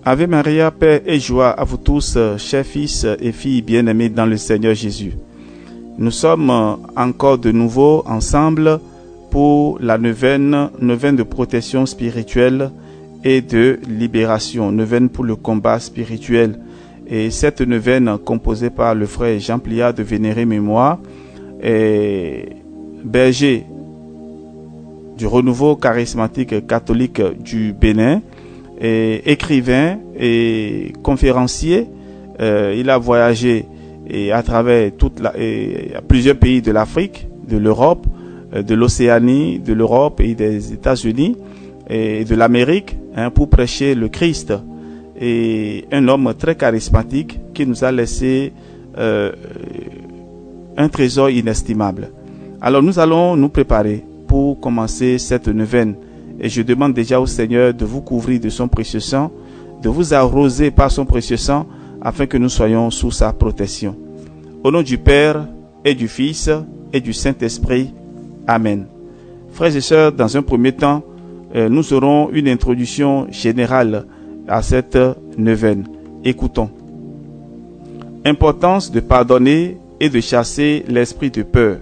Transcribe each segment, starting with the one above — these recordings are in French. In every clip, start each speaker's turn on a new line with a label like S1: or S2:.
S1: Ave Maria, paix et joie à vous tous, chers fils et filles bien-aimés dans le Seigneur Jésus. Nous sommes encore de nouveau ensemble pour la neuvaine de protection spirituelle et de libération, neuvaine pour le combat spirituel. Et cette neuvaine composée par le frère Jean Pliard de vénérée mémoire, berger du renouveau charismatique catholique du Bénin, écrivain et conférencier. Il a voyagé à travers plusieurs pays de l'Afrique, de l'Europe, de l'Océanie, de l'Europe et des États-Unis et de l'Amérique pour prêcher le Christ. Et un homme très charismatique qui nous a laissé un trésor inestimable. Alors nous allons nous préparer pour commencer cette neuvaine. Et je demande déjà au Seigneur de vous couvrir de son précieux sang, de vous arroser par son précieux sang, afin que nous soyons sous sa protection. Au nom du Père et du Fils et du Saint-Esprit. Amen. Frères et sœurs, dans un premier temps, nous aurons une introduction générale à cette neuvaine. Écoutons. Importance de pardonner et de chasser l'esprit de peur.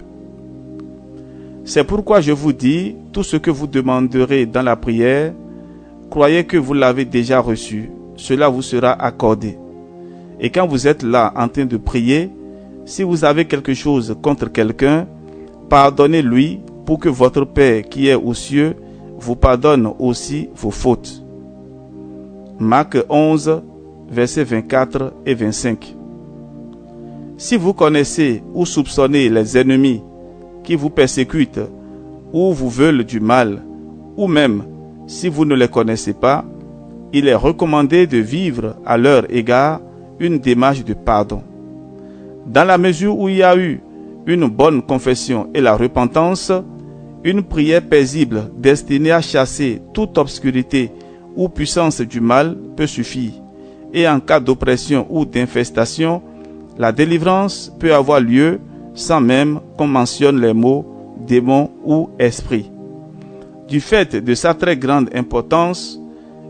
S1: C'est pourquoi je vous dis, tout ce que vous demanderez dans la prière, croyez que vous l'avez déjà reçu, cela vous sera accordé. Et quand vous êtes là en train de prier, si vous avez quelque chose contre quelqu'un, pardonnez-lui pour que votre Père qui est aux cieux vous pardonne aussi vos fautes. Marc 11, versets 24 et 25. Si vous connaissez ou soupçonnez les ennemis qui vous persécutent ou vous veulent du mal, ou même si vous ne les connaissez pas, il est recommandé de vivre à leur égard une démarche de pardon. Dans la mesure où il y a eu une bonne confession et la repentance, une prière paisible destinée à chasser toute obscurité ou puissance du mal peut suffire. Et en cas d'oppression ou d'infestation, la délivrance peut avoir lieu sans même qu'on mentionne les mots démon ou esprit. Du fait de sa très grande importance,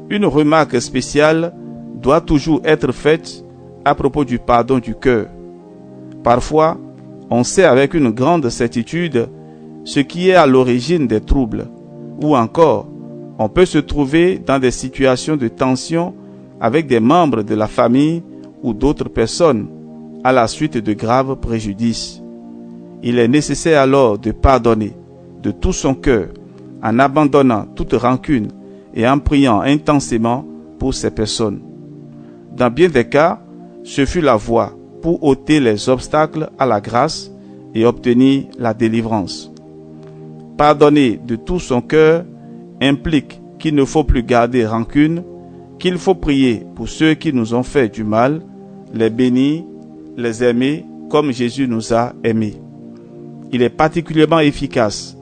S1: une remarque spéciale doit toujours être faite à propos du pardon du cœur. Parfois, on sait avec une grande certitude ce qui est à l'origine des troubles, ou encore, on peut se trouver dans des situations de tension avec des membres de la famille ou d'autres personnes à la suite de graves préjudices. Il est nécessaire alors de pardonner de tout son cœur en abandonnant toute rancune et en priant intensément pour ces personnes. Dans bien des cas, ce fut la voie pour ôter les obstacles à la grâce et obtenir la délivrance. Pardonner de tout son cœur implique qu'il ne faut plus garder rancune, qu'il faut prier pour ceux qui nous ont fait du mal, les bénir, les aimer comme Jésus nous a aimés. Il est particulièrement efficace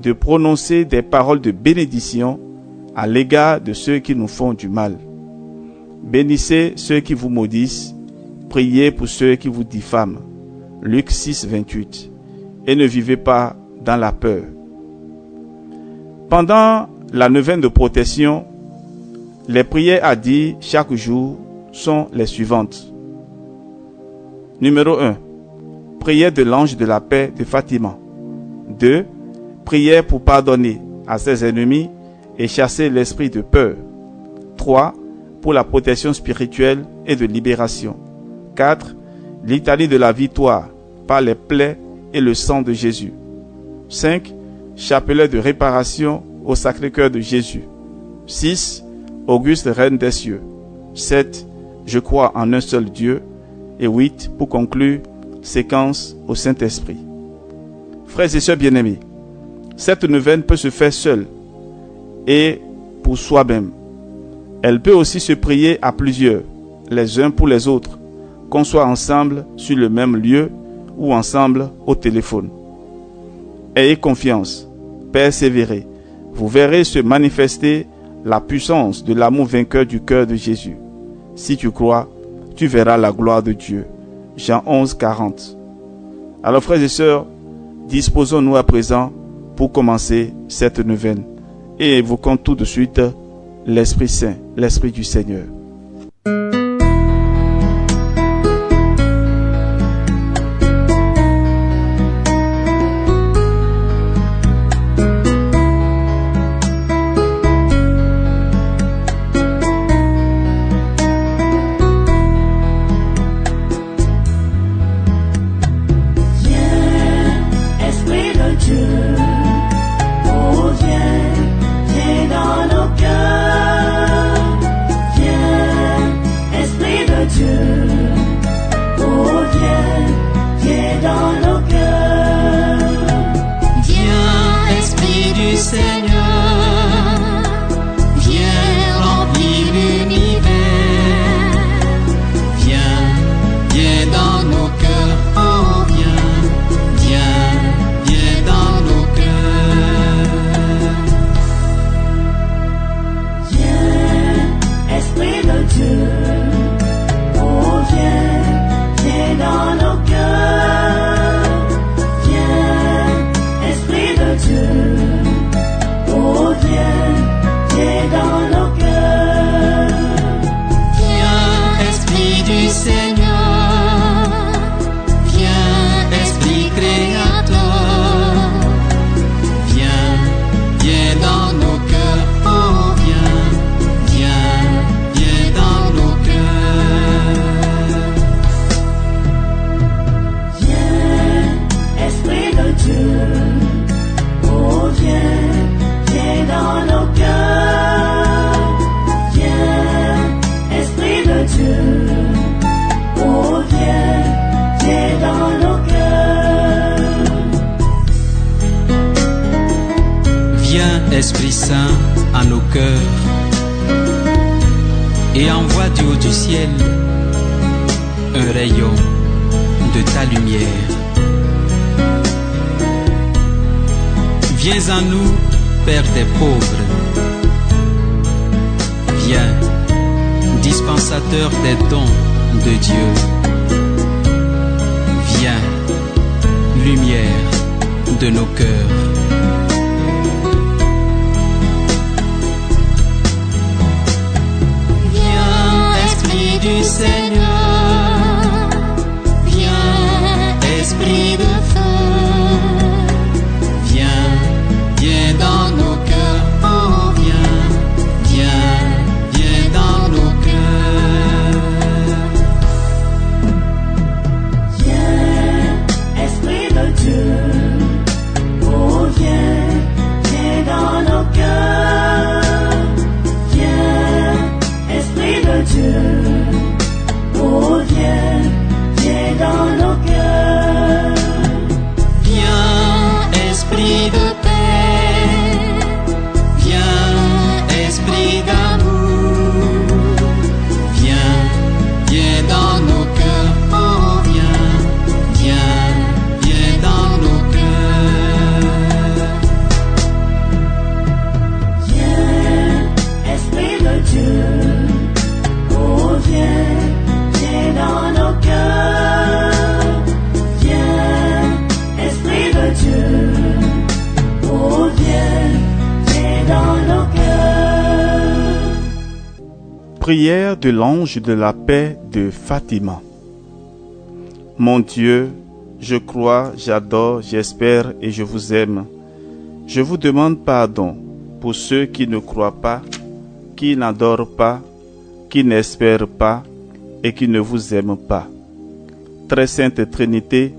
S1: de prononcer des paroles de bénédiction à l'égard de ceux qui nous font du mal. Bénissez ceux qui vous maudissent, priez pour ceux qui vous diffament. Luc 6, 28. Et ne vivez pas dans la peur. Pendant la neuvaine de protection, les prières à dire chaque jour sont les suivantes. Numéro 1. Prière de l'ange de la paix de Fatima. 2. Prière pour pardonner à ses ennemis et chasser l'esprit de peur. 3. Pour la protection spirituelle et de libération. 4. Litanie de la victoire par les plaies et le sang de Jésus. 5. Chapelet de réparation au Sacré-Cœur de Jésus. 6. Auguste Reine des cieux. 7. Je crois en un seul Dieu. Et 8. Pour conclure, séquence au Saint-Esprit. Frères et sœurs bien-aimés, cette neuvaine peut se faire seule et pour soi-même. Elle peut aussi se prier à plusieurs, les uns pour les autres, qu'on soit ensemble sur le même lieu ou ensemble au téléphone. Ayez confiance, persévérez. Vous verrez se manifester la puissance de l'amour vainqueur du cœur de Jésus. Si tu crois, tu verras la gloire de Dieu. Jean 11, 40. Alors frères et sœurs, disposons-nous à présent pour commencer cette neuvaine et évoquons tout de suite l'Esprit Saint, l'Esprit du Seigneur.
S2: dessein à nos cœurs et envoie du haut du ciel un rayon de ta lumière. Viens à nous, Père des pauvres. Viens, dispensateur des dons de Dieu. Viens, lumière de nos cœurs. Viens, Esprit du Seigneur. Viens, Esprit de feu. Viens, viens dans nos cœurs. Oh, viens, viens, viens dans nos cœurs.
S3: Viens, Esprit de Dieu. Oh, viens, viens dans nos cœurs. Viens, Esprit de Dieu. Oh, viens, viens dans nos cœurs.
S2: Viens, Esprit de paix. Viens, Esprit d'amour. Viens, viens dans nos cœurs. Oh, viens, viens, viens dans nos cœurs.
S3: Viens, Esprit de Dieu. Oh, viens, viens dans nos cœurs. Viens, Esprit de Dieu. Oh, viens, viens dans nos cœurs.
S1: Prière de l'ange de la paix de Fatima. Mon Dieu, je crois, j'adore, j'espère et je vous aime. Je vous demande pardon pour ceux qui ne croient pas, qui n'adorent pas, qui n'espèrent pas et qui ne vous aiment pas. Très sainte Trinité,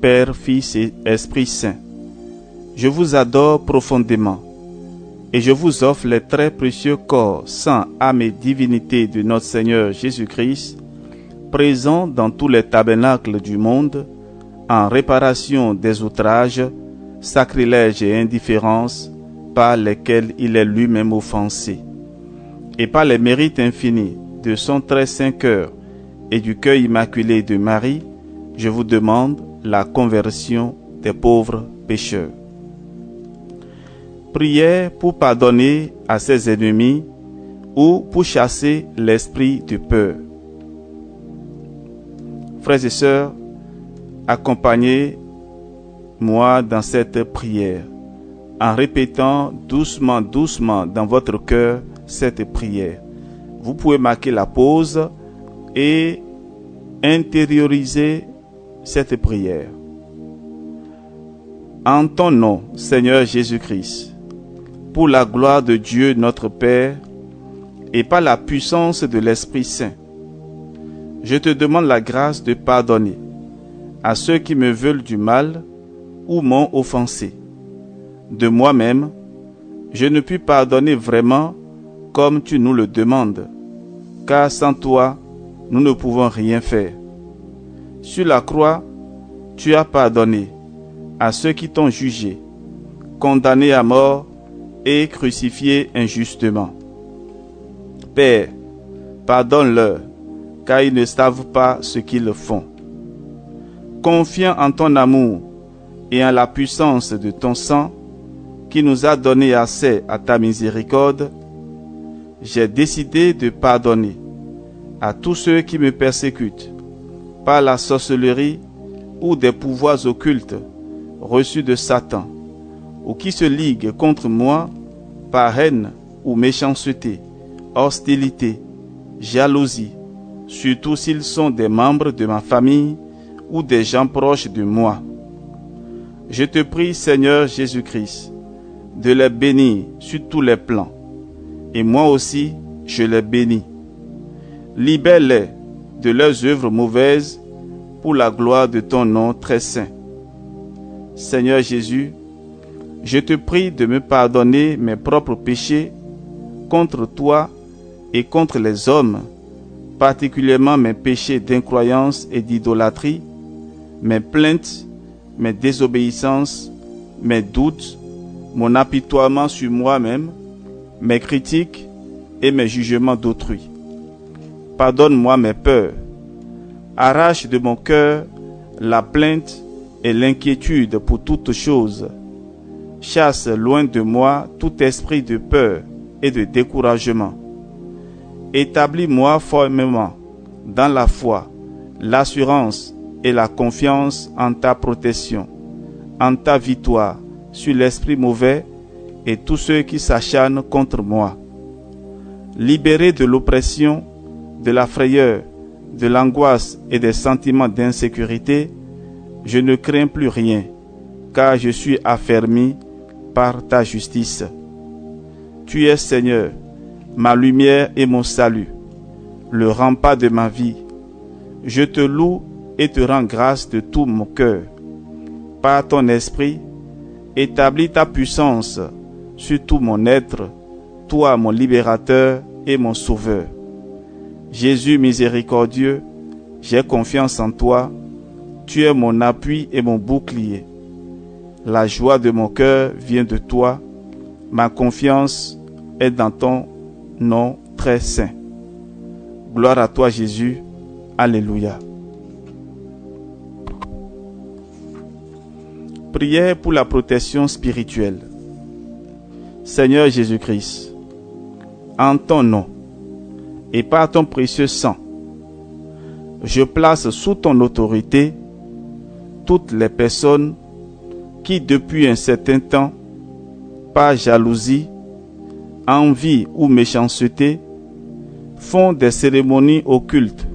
S1: Père, Fils et Esprit Saint, je vous adore profondément et je vous offre les très précieux corps, sang, âme et divinité de notre Seigneur Jésus-Christ, présents dans tous les tabernacles du monde, en réparation des outrages, sacrilèges et indifférences par lesquels il est lui-même offensé, et par les mérites infinis de son très saint cœur et du cœur immaculé de Marie, je vous demande la conversion des pauvres pécheurs. Prière pour pardonner à ses ennemis ou pour chasser l'esprit de peur. Frères et sœurs, accompagnez-moi dans cette prière en répétant doucement dans votre cœur cette prière. Vous pouvez marquer la pause et intérioriser cette prière. En ton nom, Seigneur Jésus-Christ, pour la gloire de Dieu notre Père et par la puissance de l'Esprit Saint, je te demande la grâce de pardonner à ceux qui me veulent du mal ou m'ont offensé. De moi-même, je ne puis pardonner vraiment comme tu nous le demandes, car sans toi, nous ne pouvons rien faire. Sur la croix, tu as pardonné à ceux qui t'ont jugé, condamné à mort et crucifié injustement. Père, pardonne-leur, car ils ne savent pas ce qu'ils font. Confiant en ton amour et en la puissance de ton sang, qui nous a donné accès à ta miséricorde, j'ai décidé de pardonner à tous ceux qui me persécutent par la sorcellerie ou des pouvoirs occultes reçus de Satan, ou qui se liguent contre moi par haine ou méchanceté, hostilité, jalousie, surtout s'ils sont des membres de ma famille ou des gens proches de moi. Je te prie, Seigneur Jésus-Christ, de les bénir sur tous les plans, et moi aussi je les bénis. Libère-les de leurs œuvres mauvaises pour la gloire de ton nom très saint. Seigneur Jésus, je te prie de me pardonner mes propres péchés contre toi et contre les hommes, particulièrement mes péchés d'incroyance et d'idolâtrie, mes plaintes, mes désobéissances, mes doutes, mon apitoiement sur moi-même mes critiques et mes jugements d'autrui. Pardonne-moi mes peurs. Arrache de mon cœur la plainte et l'inquiétude pour toutes choses. Chasse loin de moi tout esprit de peur et de découragement. Établis-moi formellement dans la foi, l'assurance et la confiance en ta protection, en ta victoire sur l'esprit mauvais et tous ceux qui s'acharnent contre moi. Libéré de l'oppression, de la frayeur, de l'angoisse et des sentiments d'insécurité, je ne crains plus rien, car je suis affermi par ta justice. Tu es, Seigneur, ma lumière et mon salut, le rempart de ma vie. Je te loue et te rends grâce de tout mon cœur. Par ton esprit, établis ta puissance sur tout mon être, toi mon libérateur et mon sauveur. Jésus miséricordieux, j'ai confiance en toi, tu es mon appui et mon bouclier. La joie de mon cœur vient de toi, ma confiance est dans ton nom très saint. Gloire à toi Jésus, alléluia. Prière pour la protection spirituelle. Seigneur Jésus-Christ, en ton nom et par ton précieux sang, je place sous ton autorité toutes les personnes qui, depuis un certain temps, par jalousie, envie ou méchanceté, font des cérémonies occultes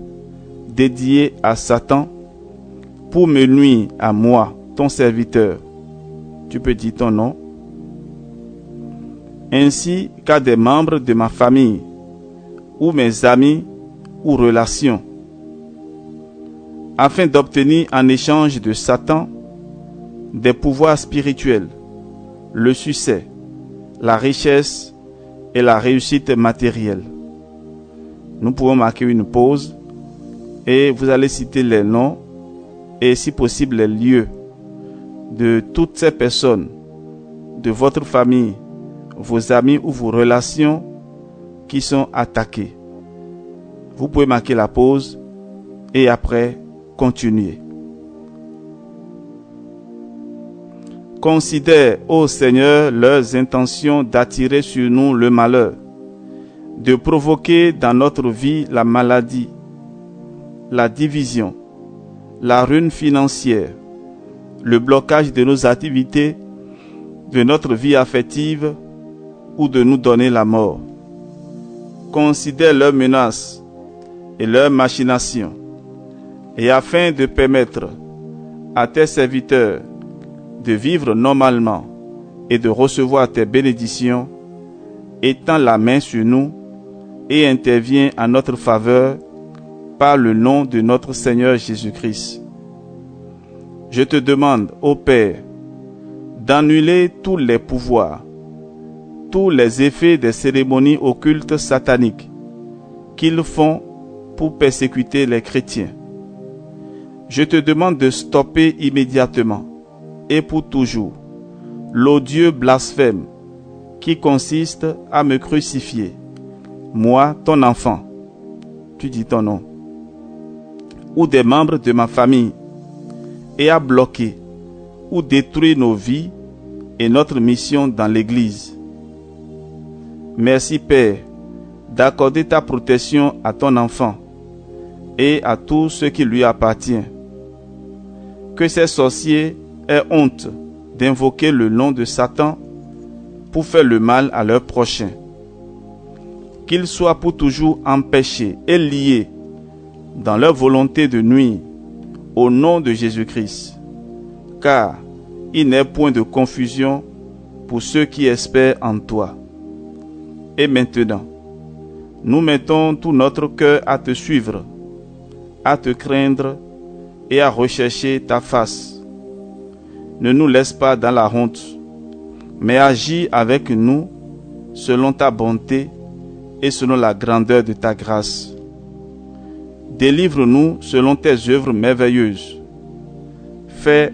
S1: dédiées à Satan pour me nuire à moi, ton serviteur. Tu peux dire ton nom. Ainsi qu'à des membres de ma famille, ou mes amis, ou relations, afin d'obtenir en échange de Satan des pouvoirs spirituels, le succès, la richesse et la réussite matérielle. Nous pouvons marquer une pause et vous allez citer les noms et si possible les lieux de toutes ces personnes, de votre famille, vos amis ou vos relations qui sont attaquées. Vous pouvez marquer la pause et après continuer. Considère, ô Seigneur, leurs intentions d'attirer sur nous le malheur, de provoquer dans notre vie la maladie, la division, la ruine financière, le blocage de nos activités, de notre vie affective ou de nous donner la mort. Considère leurs menaces et leurs machinations, et afin de permettre à tes serviteurs de vivre normalement et de recevoir tes bénédictions, étends la main sur nous et interviens en notre faveur par le nom de notre Seigneur Jésus-Christ. Je te demande, ô Père, d'annuler tous les pouvoirs, tous les effets des cérémonies occultes sataniques qu'ils font pour persécuter les chrétiens. Je te demande de stopper immédiatement et pour toujours l'odieux blasphème qui consiste à me crucifier, moi, ton enfant, tu dis ton nom, ou des membres de ma famille, et à bloquer ou détruire nos vies et notre mission dans l'Église. Merci Père d'accorder ta protection à ton enfant et à tout ce qui lui appartient. Que ces sorciers aient honte d'invoquer le nom de Satan pour faire le mal à leurs prochains. Qu'ils soient pour toujours empêchés et liés dans leur volonté de nuire au nom de Jésus-Christ, car il n'est point de confusion pour ceux qui espèrent en toi. Et maintenant, nous mettons tout notre cœur à te suivre, à te craindre et à rechercher ta face. Ne nous laisse pas dans la honte, mais agis avec nous selon ta bonté et selon la grandeur de ta grâce. Délivre-nous selon tes œuvres merveilleuses. Fais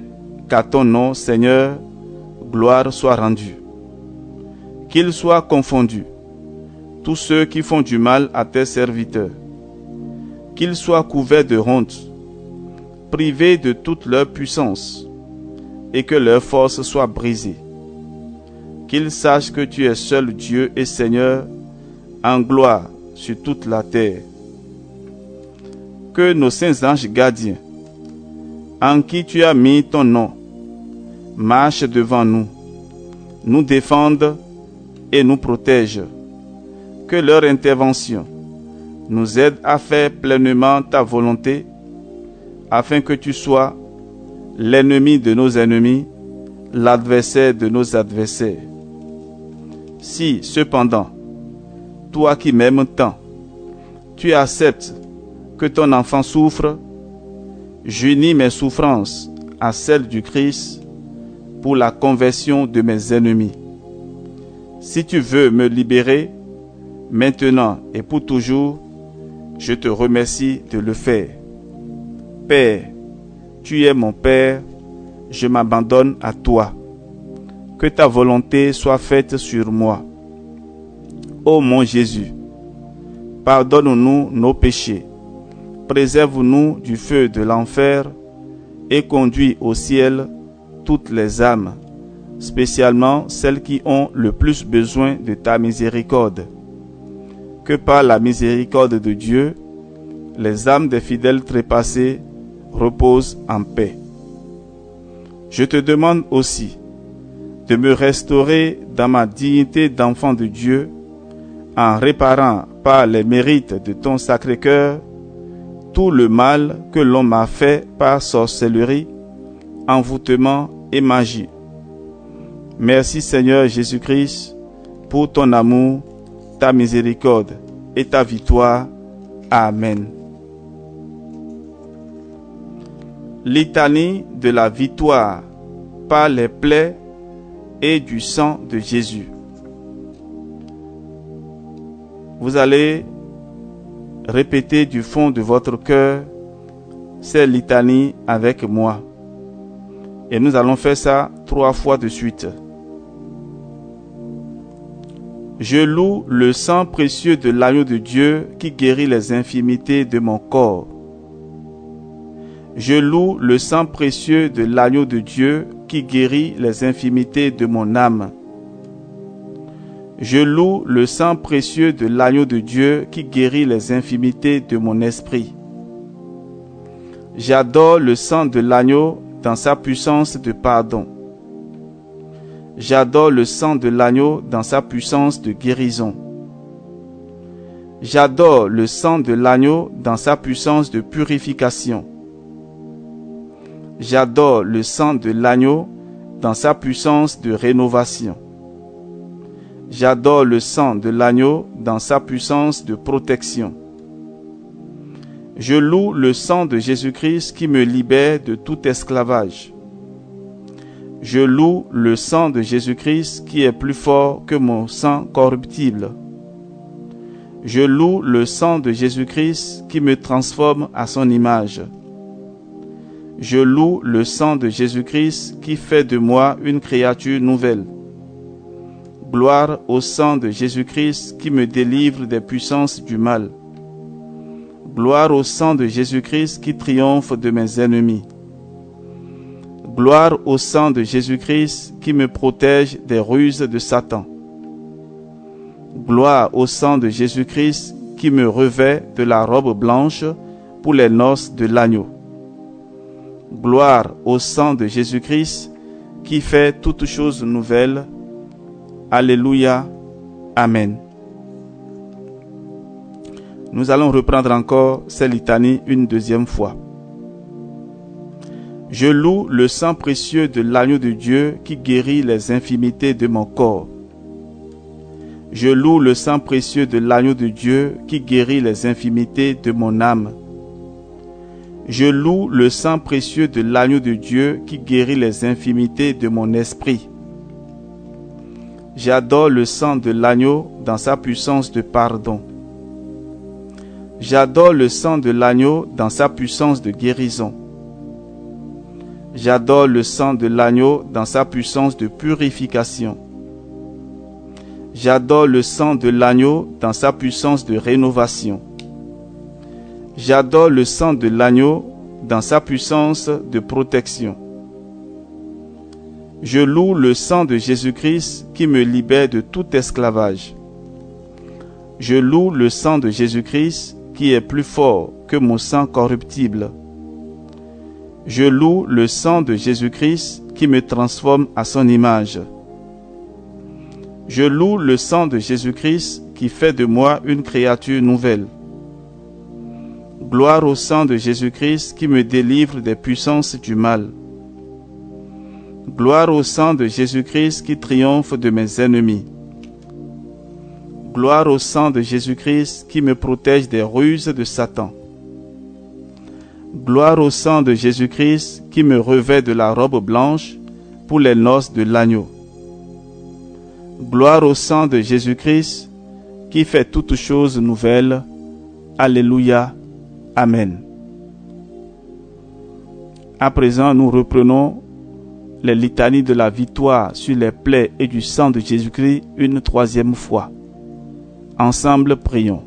S1: qu'à ton nom, Seigneur, gloire soit rendue. Qu'ils soient confondus tous ceux qui font du mal à tes serviteurs. Qu'ils soient couverts de honte, privés de toute leur puissance, et que leur force soit brisée. Qu'ils sachent que tu es seul Dieu et Seigneur, en gloire sur toute la terre. Que nos saints anges gardiens, en qui tu as mis ton nom, marchent devant nous, nous défendent et nous protègent. Que leur intervention nous aide à faire pleinement ta volonté, afin que tu sois l'ennemi de nos ennemis, l'adversaire de nos adversaires. Si, cependant, toi qui m'aimes tant, tu acceptes que ton enfant souffre, j'unis mes souffrances à celles du Christ pour la conversion de mes ennemis. Si tu veux me libérer, maintenant et pour toujours, je te remercie de le faire. Père, tu es mon Père, je m'abandonne à toi. Que ta volonté soit faite sur moi. Ô mon Jésus, pardonne-nous nos péchés, préserve-nous du feu de l'enfer et conduis au ciel toutes les âmes, spécialement celles qui ont le plus besoin de ta miséricorde. Que par la miséricorde de Dieu, les âmes des fidèles trépassés reposent en paix. Je te demande aussi de me restaurer dans ma dignité d'enfant de Dieu en réparant par les mérites de ton Sacré-Cœur tout le mal que l'on m'a fait par sorcellerie, envoûtement et magie. Merci Seigneur Jésus-Christ pour ton amour, ta miséricorde et ta victoire. Amen. Litanie de la victoire par les plaies et du sang de Jésus. Vous allez répéter du fond de votre cœur ces litanies avec moi. Et nous allons faire ça 3 fois de suite. Je loue le sang précieux de l'agneau de Dieu qui guérit les infirmités de mon corps. Je loue le sang précieux de l'agneau de Dieu qui guérit les infirmités de mon âme. Je loue le sang précieux de l'agneau de Dieu qui guérit les infirmités de mon esprit. J'adore le sang de l'agneau dans sa puissance de pardon. J'adore le sang de l'agneau dans sa puissance de guérison. J'adore le sang de l'agneau dans sa puissance de purification. J'adore le sang de l'agneau dans sa puissance de rénovation. J'adore le sang de l'agneau dans sa puissance de protection. Je loue le sang de Jésus-Christ qui me libère de tout esclavage. Je loue le sang de Jésus-Christ qui est plus fort que mon sang corruptible. Je loue le sang de Jésus-Christ qui me transforme à son image. Je loue le sang de Jésus-Christ qui fait de moi une créature nouvelle. Gloire au sang de Jésus-Christ qui me délivre des puissances du mal. Gloire au sang de Jésus-Christ qui triomphe de mes ennemis. Gloire au sang de Jésus-Christ qui me protège des ruses de Satan. Gloire au sang de Jésus-Christ qui me revêt de la robe blanche pour les noces de l'agneau. Gloire au sang de Jésus-Christ qui fait toutes choses nouvelles. Alléluia. Amen. Nous allons reprendre encore ces litanies une deuxième fois. Je loue le sang précieux de l'agneau de Dieu qui guérit les infirmités de mon corps. Je loue le sang précieux de l'agneau de Dieu qui guérit les infirmités de mon âme. Je loue le sang précieux de l'agneau de Dieu qui guérit les infirmités de mon esprit. J'adore le sang de l'agneau dans sa puissance de pardon. J'adore le sang de l'agneau dans sa puissance de guérison. J'adore le sang de l'agneau dans sa puissance de purification. J'adore le sang de l'agneau dans sa puissance de rénovation. J'adore le sang de l'agneau dans sa puissance de protection. Je loue le sang de Jésus-Christ qui me libère de tout esclavage. Je loue le sang de Jésus-Christ qui est plus fort que mon sang corruptible. Je loue le sang de Jésus-Christ qui me transforme à son image. Je loue le sang de Jésus-Christ qui fait de moi une créature nouvelle. Gloire au sang de Jésus-Christ qui me délivre des puissances du mal. Gloire au sang de Jésus-Christ qui triomphe de mes ennemis. Gloire au sang de Jésus-Christ qui me protège des ruses de Satan. Gloire au sang de Jésus-Christ qui me revêt de la robe blanche pour les noces de l'agneau. Gloire au sang de Jésus-Christ qui fait toutes choses nouvelles. Alléluia. Amen. À présent, nous reprenons les litanies de la victoire sur les plaies et du sang de Jésus-Christ une troisième fois. Ensemble, prions.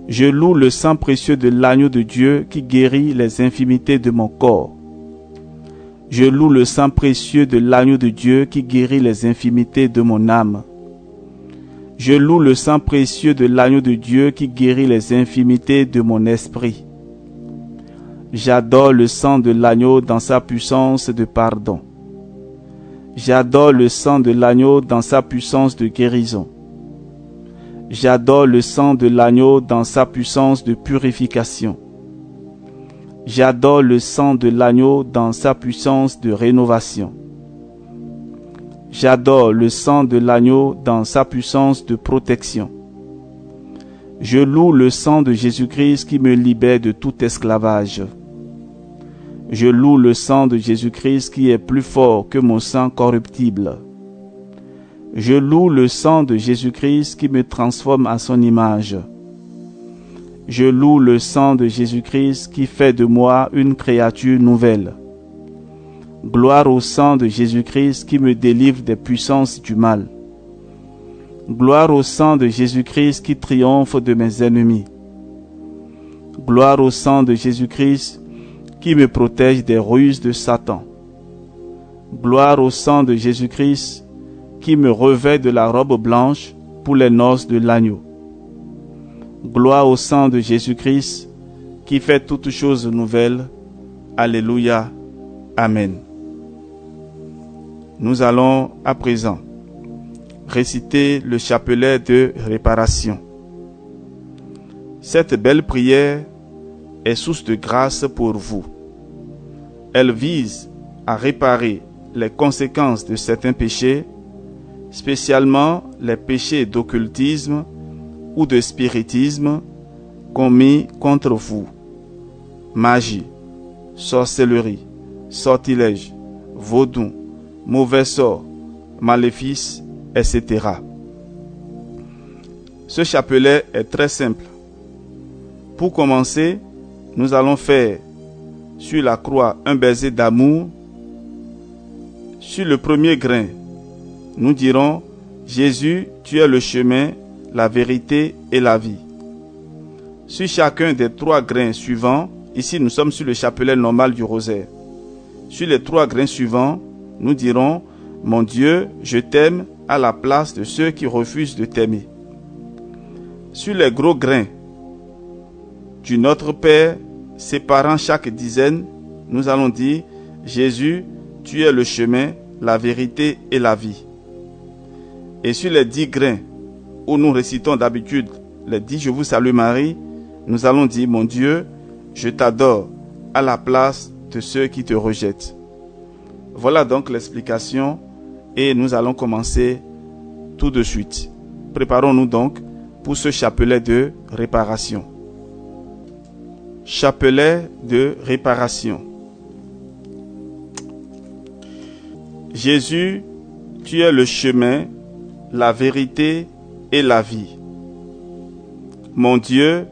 S1: Je loue le sang précieux de l'agneau de Dieu qui guérit les infirmités de mon corps. Je loue le sang précieux de l'agneau de Dieu qui guérit les infirmités de mon âme. Je loue le sang précieux de l'agneau de Dieu qui guérit les infirmités de mon esprit. J'adore le sang de l'agneau dans sa puissance de pardon. J'adore le sang de l'agneau dans sa puissance de guérison. J'adore le sang de l'agneau dans sa puissance de purification. J'adore le sang de l'agneau dans sa puissance de rénovation. J'adore le sang de l'agneau dans sa puissance de protection. Je loue le sang de Jésus-Christ qui me libère de tout esclavage. Je loue le sang de Jésus-Christ qui est plus fort que mon sang corruptible. Je loue le sang de Jésus-Christ qui me transforme à son image. Je loue le sang de Jésus-Christ qui fait de moi une créature nouvelle. Gloire au sang de Jésus-Christ qui me délivre des puissances du mal. Gloire au sang de Jésus-Christ qui triomphe de mes ennemis. Gloire au sang de Jésus-Christ qui me protège des ruses de Satan. Gloire au sang de Jésus-Christ qui me revêt de la robe blanche pour les noces de l'agneau. Gloire au sang de Jésus-Christ qui fait toutes choses nouvelles. Alléluia. Amen. Nous allons à présent réciter le chapelet de réparation. Cette belle prière est source de grâce pour vous. Elle vise à réparer les conséquences de certains péchés, spécialement les péchés d'occultisme ou de spiritisme commis contre vous. Magie, sorcellerie, sortilège, vaudou, mauvais sort, maléfice, etc. Ce chapelet est très simple. Pour commencer, nous allons faire sur la croix un baiser d'amour. Sur le premier grain, nous dirons « Jésus, tu es le chemin, la vérité et la vie ». Sur chacun des 3 grains suivants, ici nous sommes sur le chapelet normal du rosaire. Sur les 3 grains suivants, nous dirons « Mon Dieu, je t'aime » à la place de ceux qui refusent de t'aimer. Sur les gros grains du Notre Père, séparant chaque dizaine, nous allons dire « Jésus, tu es le chemin, la vérité et la vie ». Et sur les 10 grains, où nous récitons d'habitude les 10 Je vous salue Marie, nous allons dire « Mon Dieu, je t'adore » à la place de ceux qui te rejettent. Voilà donc l'explication et nous allons commencer tout de suite. Préparons-nous donc pour ce chapelet de réparation. Chapelet de réparation. Jésus, tu es le chemin, la vérité et la vie. Mon Dieu,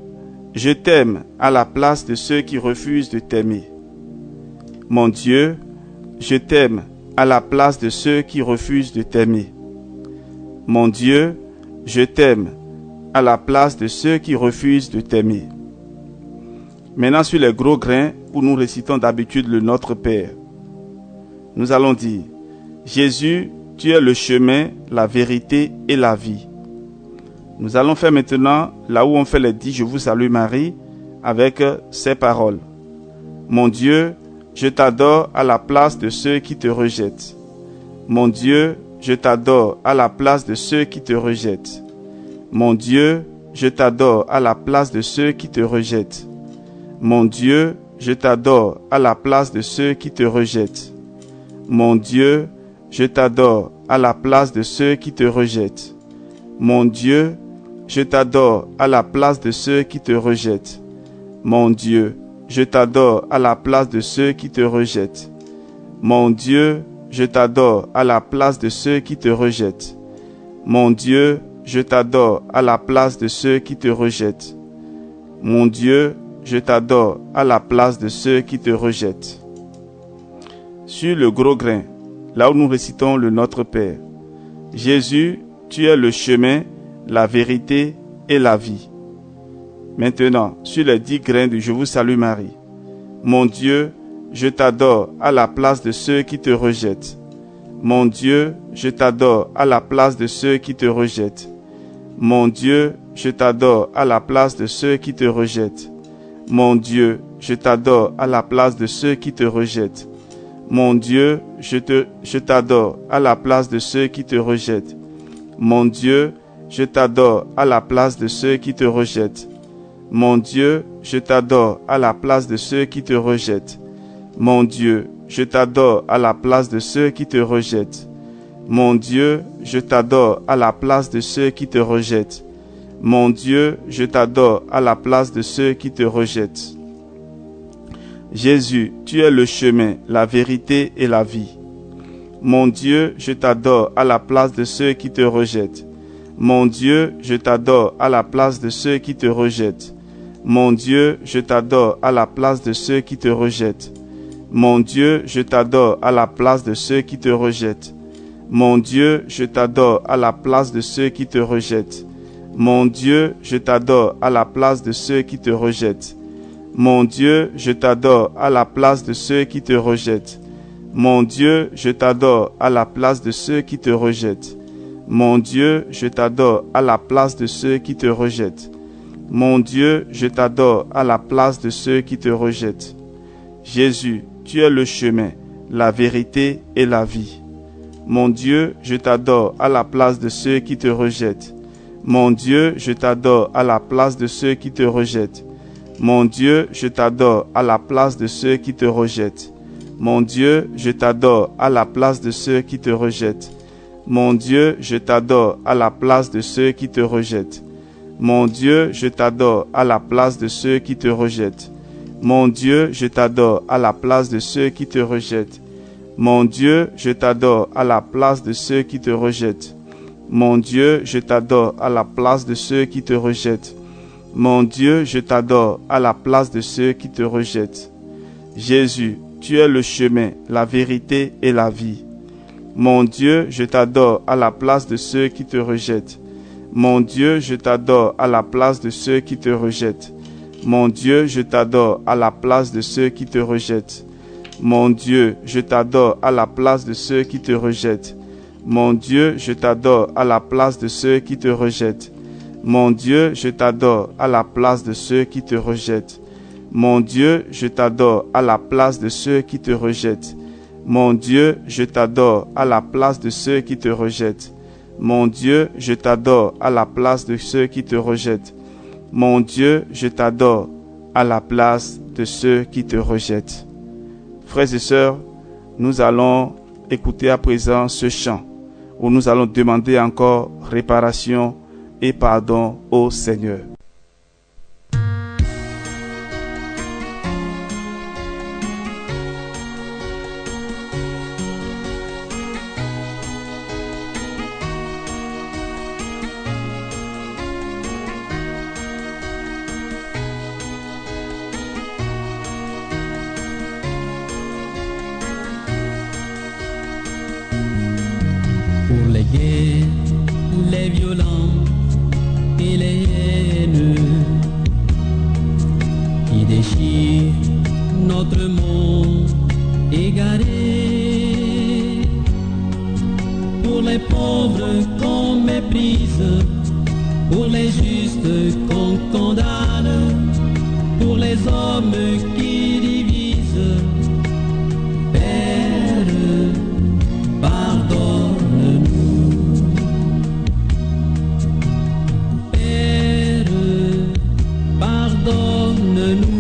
S1: je t'aime à la place de ceux qui refusent de t'aimer. Mon Dieu, je t'aime à la place de ceux qui refusent de t'aimer. Mon Dieu, je t'aime à la place de ceux qui refusent de t'aimer. Maintenant, sur les gros grains, où nous récitons d'habitude le Notre Père, nous allons dire: Jésus, tu es le chemin, la vérité et la vie. Nous allons faire maintenant, là où on fait les 10 Je vous salue Marie, avec ces paroles. Mon Dieu, je t'adore à la place de ceux qui te rejettent. Mon Dieu, je t'adore à la place de ceux qui te rejettent. Mon Dieu, je t'adore à la place de ceux qui te rejettent. Mon Dieu, je t'adore à la place de ceux qui te rejettent. Mon Dieu, je t'adore à la place de ceux qui te rejettent. Mon Dieu, je t'adore à la place de ceux qui te rejettent. Mon Dieu, je t'adore à la place de ceux qui te rejettent. Mon Dieu, je t'adore à la place de ceux qui te rejettent. Mon Dieu, je t'adore à la place de ceux qui te rejettent. Mon Dieu, je t'adore à la place de ceux qui te rejettent. Sur le gros grain, là où nous récitons le Notre Père. Jésus, tu es le chemin, la vérité et la vie. Maintenant, sur les 10 grains de Je vous salue Marie. Mon Dieu, je t'adore à la place de ceux qui te rejettent. Mon Dieu, je t'adore à la place de ceux qui te rejettent. Mon Dieu, je t'adore à la place de ceux qui te rejettent. Mon Dieu, je t'adore à la place de ceux qui te rejettent. Mon Dieu, je t'adore à la place de ceux qui te rejettent. Mon Dieu, je t'adore à la place de ceux qui te rejettent. Mon Dieu, je t'adore à la place de ceux qui te rejettent. Mon Dieu, je t'adore à la place de ceux qui te rejettent. Mon Dieu, je t'adore à la place de ceux qui te rejettent. Mon Dieu, je t'adore à la place de ceux qui te rejettent. Jésus, tu es le chemin, la vérité et la vie. Mon Dieu, je t'adore à la place de ceux qui te rejettent. Mon Dieu, je t'adore à la place de ceux qui te rejettent. Mon Dieu, je t'adore à la place de ceux qui te rejettent. Mon Dieu, je t'adore à la place de ceux qui te rejettent. Mon Dieu, je t'adore à la place de ceux qui te rejettent. Mon Dieu, je t'adore à la place de ceux qui te rejettent. Mon Dieu, je t'adore à la place de ceux qui te rejettent. Mon Dieu, je t'adore à la place de ceux qui te rejettent. Mon Dieu, je t'adore à la place de ceux qui te rejettent. Mon Dieu, je t'adore à la place de ceux qui te rejettent. Jésus, tu es le chemin, la vérité et la vie. Mon Dieu, je t'adore à la place de ceux qui te rejettent. Mon Dieu, je t'adore à la place de ceux qui te rejettent. Mon Dieu, je t'adore à la place de ceux qui te rejettent. Mon Dieu, je t'adore à la place de ceux qui te rejettent. Mon Dieu, je t'adore à la place de ceux qui te rejettent. Mon Dieu, je t'adore à la place de ceux qui te rejettent. Mon Dieu, je t'adore à la place de ceux qui te rejettent. Mon Dieu, je t'adore à la place de ceux qui te rejettent. Mon Dieu, je t'adore à la place de ceux qui te rejettent. Mon Dieu, je t'adore à la place de ceux qui te rejettent. Jésus, tu es le chemin, la vérité et la vie. Mon Dieu, je t'adore à la place de ceux qui te rejettent. Mon Dieu, je t'adore à la place de ceux qui te rejettent. Mon Dieu, je t'adore à la place de ceux qui te rejettent. Mon Dieu, je t'adore à la place de ceux qui te rejettent. Mon Dieu, je t'adore à la place de ceux qui te rejettent. Mon Dieu, je t'adore à la place de ceux qui te rejettent. Mon Dieu, je t'adore à la place de ceux qui te rejettent. Mon Dieu, je t'adore à la place de ceux qui te rejettent. Mon Dieu, je t'adore à la place de ceux qui te rejettent. Mon Dieu, je t'adore à la place de ceux qui te rejettent. Frères et sœurs, nous allons écouter à présent ce chant où nous allons demander encore réparation et pardon au Seigneur.
S2: les violences et les haines qui déchirent notre monde égaré. Pour les pauvres qu'on méprise, pour les justes qu'on condamne, pour les hommes qui divisent, Père, pardonne-nous. Père, pardonne-nous.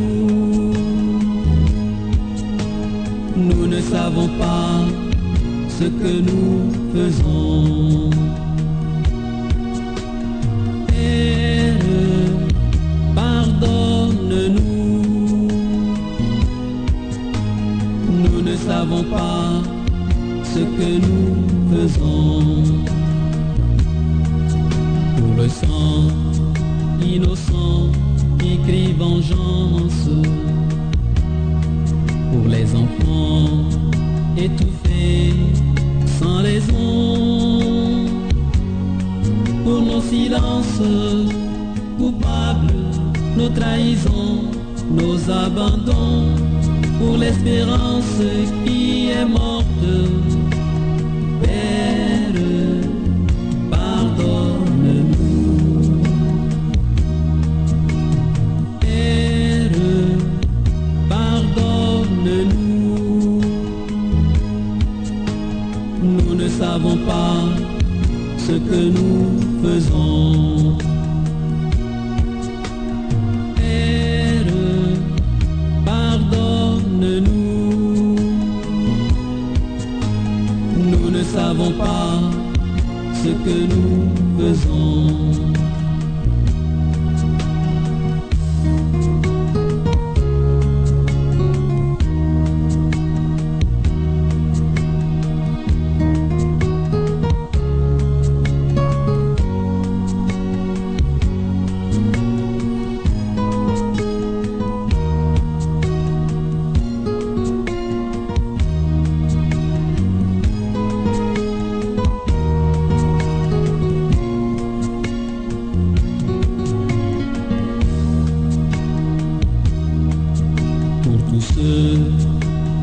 S2: Nous ne savons pas ce que nous faisons. Père, pardonne-nous. Nous ne savons pas ce que nous faisons. Pour le sang innocent qui crie vengeance, pour les enfants étouffés sans raison, pour nos silences coupables, nos trahisons, nos abandons, pour l'espérance qui est morte. Père, pardonne-nous. Père, pardonne-nous. Nous ne savons pas ce que nous faisons. Père, pardonne-nous. Nous ne savons pas ce que nous faisons.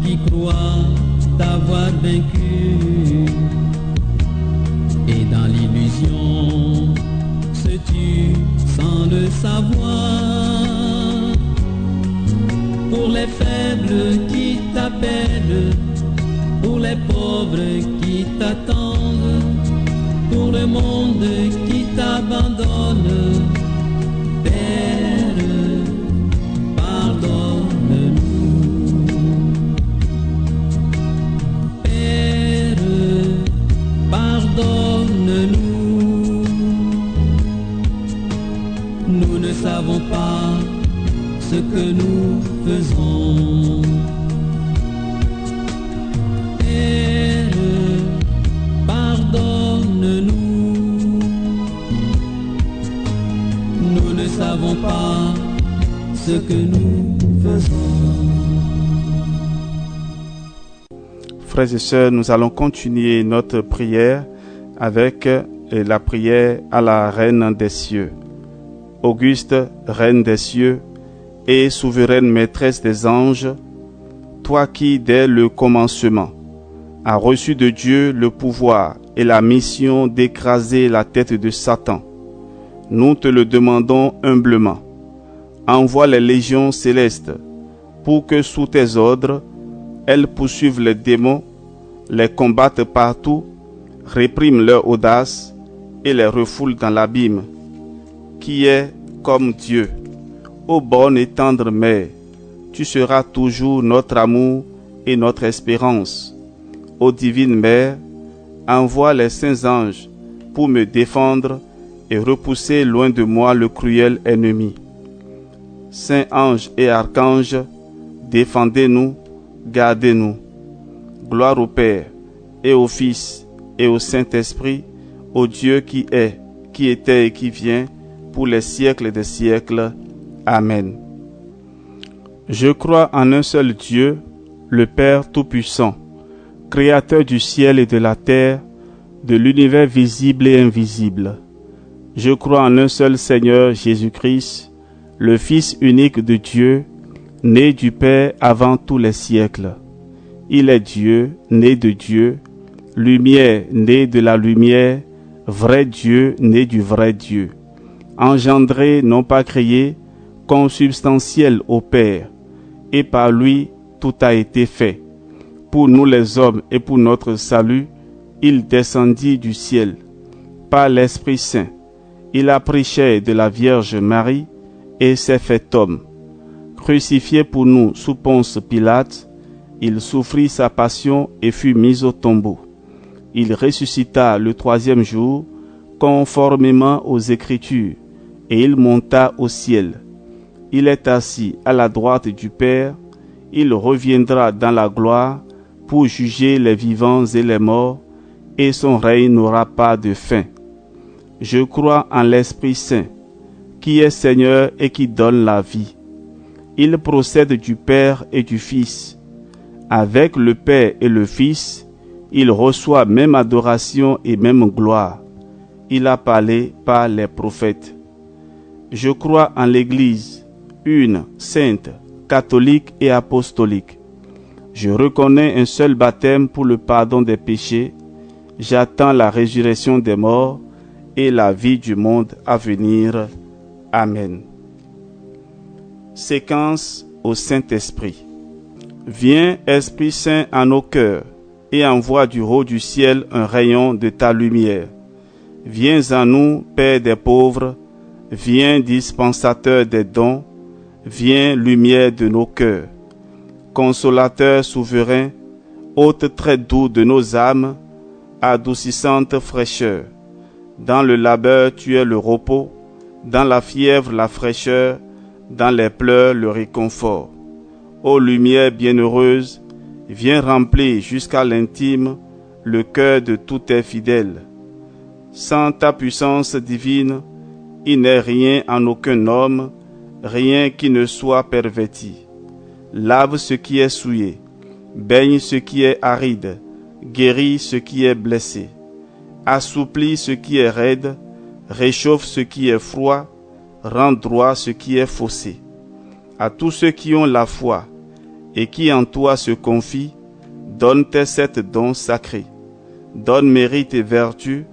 S2: Qui croient t'avoir vaincu et dans l'illusion se tuent sans le savoir. Pour les faibles qui t'appellent, pour les pauvres qui t'attendent, pour le monde qui t'abandonne, Père, pardonne-nous. Pardonne-nous. Nous ne savons pas ce que nous faisons. Père, pardonne-nous. Nous ne savons pas ce que nous faisons.
S1: Frères et sœurs, nous allons continuer notre prière avec la prière à la Reine des cieux. Auguste, Reine des cieux et souveraine maîtresse des anges, toi qui, dès le commencement, as reçu de Dieu le pouvoir et la mission d'écraser la tête de Satan, nous te le demandons humblement. Envoie les légions célestes pour que sous tes ordres, elles poursuivent les démons, les combattent partout, répriment leur audace et les refoulent dans l'abîme, qui est comme Dieu. Ô bonne et tendre Mère, tu seras toujours notre amour et notre espérance. Ô divine Mère, envoie les saints anges pour me défendre et repousser loin de moi le cruel ennemi. Saints anges et archanges, défendez-nous, gardez-nous. Gloire au Père, et au Fils, et au Saint-Esprit, au Dieu qui est, qui était et qui vient, pour les siècles des siècles. Amen. Je crois en un seul Dieu, le Père Tout-Puissant, Créateur du ciel et de la terre, de l'univers visible et invisible. Je crois en un seul Seigneur Jésus-Christ, le Fils unique de Dieu, né du Père avant tous les siècles. Il est Dieu, né de Dieu, lumière, né de la lumière, vrai Dieu, né du vrai Dieu, engendré, non pas créé, consubstantiel au Père, et par lui tout a été fait. Pour nous les hommes et pour notre salut, il descendit du ciel. Par l'Esprit Saint, il a pris chair de la Vierge Marie et s'est fait homme. Crucifié pour nous sous Ponce Pilate, il souffrit sa passion et fut mis au tombeau. Il ressuscita le troisième jour, conformément aux Écritures, et il monta au ciel. Il est assis à la droite du Père, il reviendra dans la gloire pour juger les vivants et les morts, et son règne n'aura pas de fin. Je crois en l'Esprit Saint, qui est Seigneur et qui donne la vie. Il procède du Père et du Fils. Avec le Père et le Fils, il reçoit même adoration et même gloire. Il a parlé par les prophètes. Je crois en l'Église, une, sainte, catholique et apostolique. Je reconnais un seul baptême pour le pardon des péchés. J'attends la résurrection des morts et la vie du monde à venir. Amen. Séquence au Saint-Esprit. Viens, Esprit Saint, en nos cœurs, et envoie du haut du ciel un rayon de ta lumière. Viens en nous, Père des pauvres, viens, dispensateur des dons, viens, lumière de nos cœurs. Consolateur souverain, hôte très doux de nos âmes, adoucissante fraîcheur. Dans le labeur, tu es le repos, dans la fièvre, la fraîcheur, dans les pleurs, le réconfort. Ô lumière bienheureuse, viens remplir jusqu'à l'intime le cœur de tous tes fidèles. Sans ta puissance divine, il n'est rien en aucun homme, rien qui ne soit perverti. Lave ce qui est souillé, baigne ce qui est aride, guéris ce qui est blessé, assouplis ce qui est raide, réchauffe ce qui est froid, rend droit ce qui est faussé. À tous ceux qui ont la foi et qui en toi se confient, donne tes 7 dons sacrés. Donne mérite et vertu,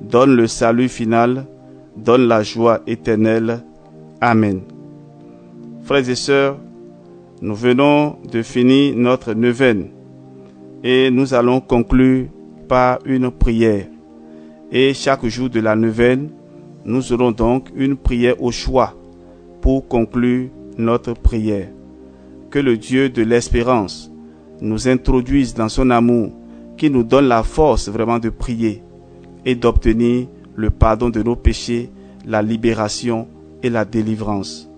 S1: donne le salut final, donne la joie éternelle. Amen. Frères et sœurs, nous venons de finir notre neuvaine et nous allons conclure par une prière. Et chaque jour de la neuvaine, nous aurons donc une prière au choix pour conclure notre prière. Que le Dieu de l'espérance nous introduise dans son amour, qui nous donne la force vraiment de prier et d'obtenir le pardon de nos péchés, la libération et la délivrance.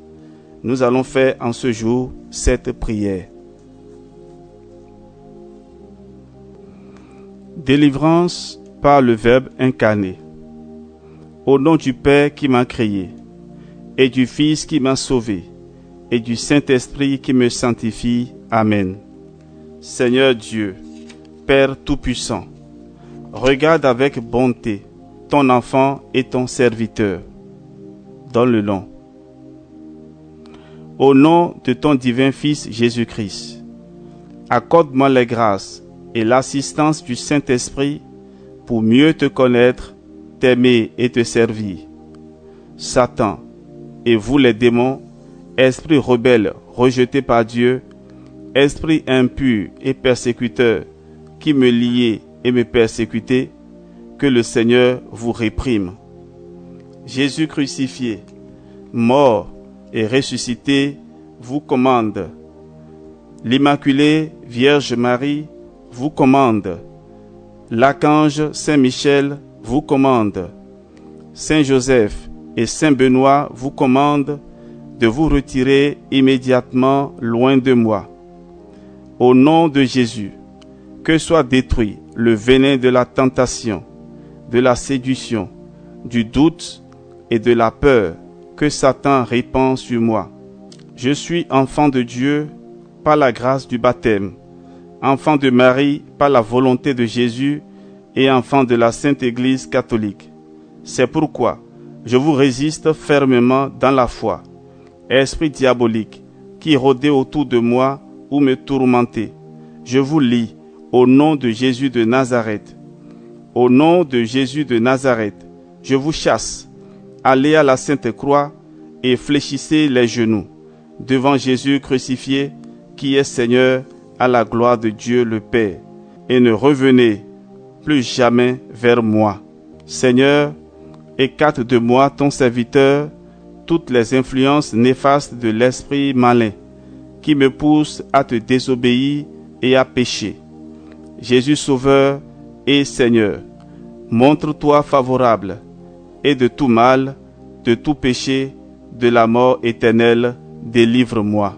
S1: Nous allons faire en ce jour cette prière. Délivrance par le Verbe incarné. Au nom du Père qui m'a créé, et du Fils qui m'a sauvé, et du Saint-Esprit qui me sanctifie. Amen. Seigneur Dieu, Père Tout-Puissant, regarde avec bonté ton enfant et ton serviteur. Donne-le-leur. Au nom de ton divin Fils Jésus-Christ, accorde-moi les grâces et l'assistance du Saint-Esprit pour mieux te connaître, t'aimer et te servir. Satan et vous les démons, esprits rebelles rejetés par Dieu, esprits impurs et persécuteurs qui me liez et me persécutez, que le Seigneur vous réprime. Jésus crucifié, mort et ressuscité, vous commande. L'Immaculée Vierge Marie vous commande. L'archange Saint-Michel vous commande. Saint Joseph et Saint Benoît vous commandent de vous retirer immédiatement loin de moi. Au nom de Jésus, que soit détruit le venin de la tentation, de la séduction, du doute et de la peur que Satan répand sur moi. Je suis enfant de Dieu par la grâce du baptême, enfant de Marie par la volonté de Jésus et enfants de la Sainte Église catholique. C'est pourquoi je vous résiste fermement dans la foi. Esprit diabolique, qui rôdez autour de moi ou me tourmentez, je vous lie au nom de Jésus de Nazareth. Au nom de Jésus de Nazareth, je vous chasse. Allez à la Sainte Croix et fléchissez les genoux devant Jésus crucifié, qui est Seigneur, à la gloire de Dieu le Père, et ne revenez plus jamais vers moi. Seigneur, écarte de moi, ton serviteur, toutes les influences néfastes de l'esprit malin, qui me poussent à te désobéir et à pécher. Jésus Sauveur et Seigneur, montre-toi favorable, et de tout mal, de tout péché, de la mort éternelle, délivre-moi.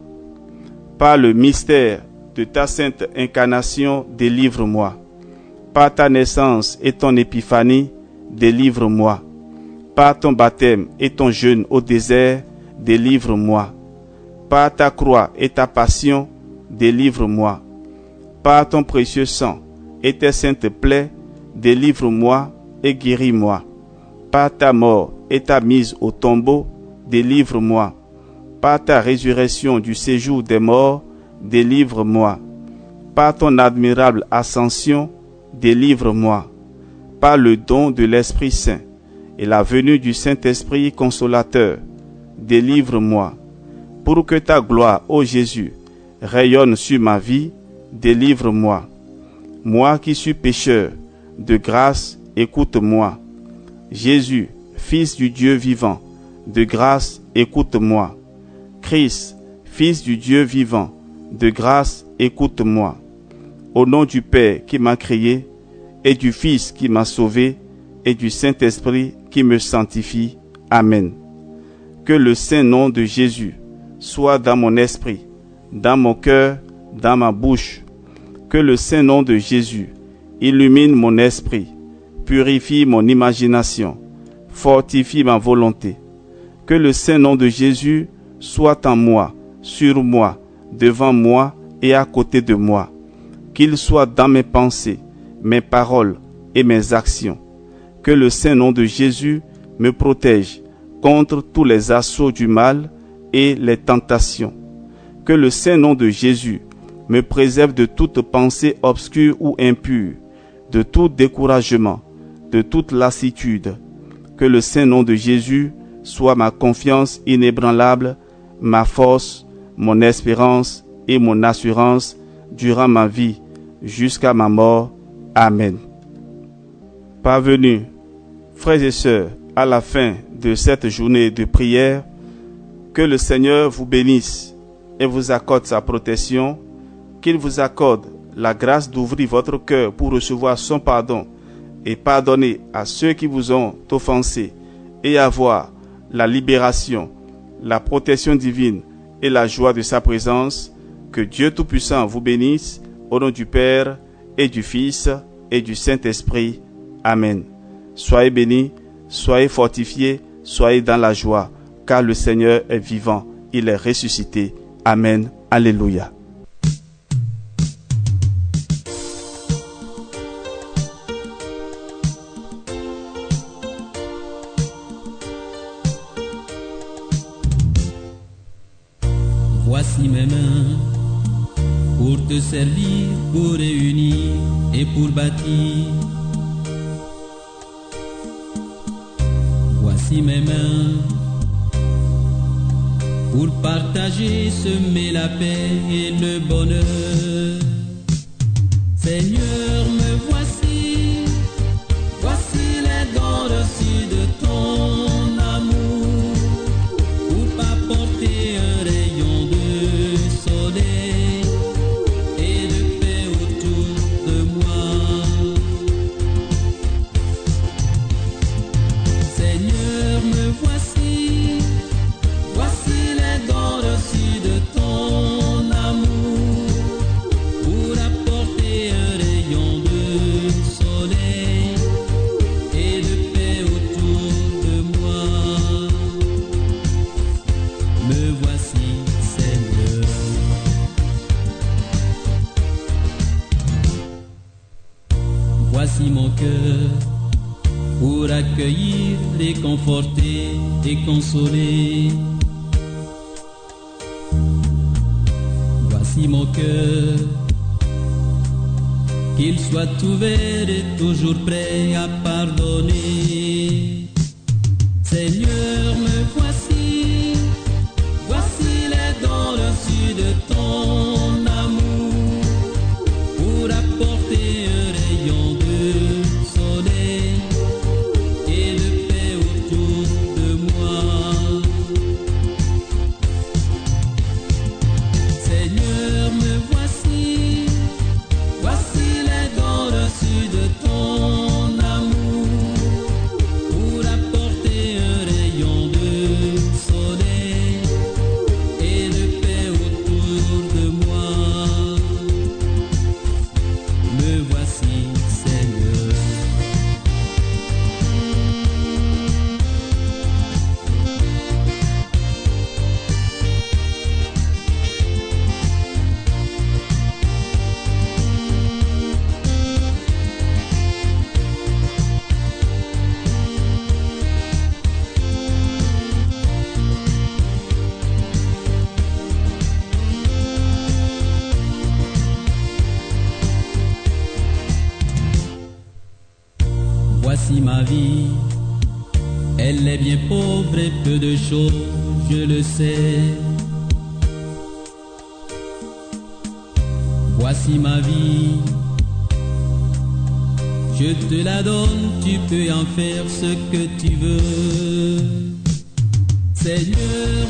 S1: Par le mystère de ta sainte incarnation, délivre-moi. Par ta naissance et ton épiphanie, délivre-moi. Par ton baptême et ton jeûne au désert, délivre-moi. Par ta croix et ta passion, délivre-moi. Par ton précieux sang et tes saintes plaies, délivre-moi et guéris-moi. Par ta mort et ta mise au tombeau, délivre-moi. Par ta résurrection du séjour des morts, délivre-moi. Par ton admirable ascension, délivre-moi. Par le don de l'Esprit Saint et la venue du Saint-Esprit consolateur, délivre-moi. Pour que ta gloire, ô Jésus, rayonne sur ma vie, délivre-moi. Moi qui suis pécheur, de grâce, écoute-moi. Jésus, Fils du Dieu vivant, de grâce, écoute-moi. Christ, Fils du Dieu vivant, de grâce, écoute-moi. Au nom du Père qui m'a créé, et du Fils qui m'a sauvé, et du Saint-Esprit qui me sanctifie. Amen. Que le saint nom de Jésus soit dans mon esprit, dans mon cœur, dans ma bouche. Que le saint nom de Jésus illumine mon esprit, purifie mon imagination, fortifie ma volonté. Que le saint nom de Jésus soit en moi, sur moi, devant moi et à côté de moi. Qu'il soit dans mes pensées, mes paroles et mes actions. Que le saint nom de Jésus me protège contre tous les assauts du mal et les tentations. Que le saint nom de Jésus me préserve de toute pensée obscure ou impure, de tout découragement, de toute lassitude. Que le saint nom de Jésus soit ma confiance inébranlable, ma force, mon espérance et mon assurance durant ma vie jusqu'à ma mort. Amen. Parvenus, frères et sœurs, à la fin de cette journée de prière, que le Seigneur vous bénisse et vous accorde sa protection, qu'il vous accorde la grâce d'ouvrir votre cœur pour recevoir son pardon et pardonner à ceux qui vous ont offensé et avoir la libération, la protection divine et la joie de sa présence. Que Dieu Tout-Puissant vous bénisse au nom du Père et du Fils et du Saint-Esprit. Amen. Soyez bénis, soyez fortifiés, soyez dans la joie, car le Seigneur est vivant, il est ressuscité. Amen. Alléluia.
S2: Voici mes mains pour te servir, pour réunir et pour bâtir. Voici mes mains pour partager, semer la paix et le bonheur. Seigneur, me voici, voici les dons reçus de ton amour, pour apporter un rayon de soleil et de paix autour de moi. Seigneur, me voici, voici les dons reçus de ton amour, cœur pour accueillir, réconforter et consoler. Voici mon cœur, qu'il soit ouvert et toujours prêt à pardonner. Seigneur, me voici, voici les dons reçus de ton amour, pour apporter un rayon de soleil et de paix autour de moi. Seigneur, me voici, voici les dons reçus de ton amour, pour apporter un rayon de soleil et de paix autour de moi. Me voici, Seigneur. Voici ma vie, elle est bien pauvre et peu de choses, je le sais. Voici ma vie, je te la donne, tu peux en faire ce que tu veux. Seigneur,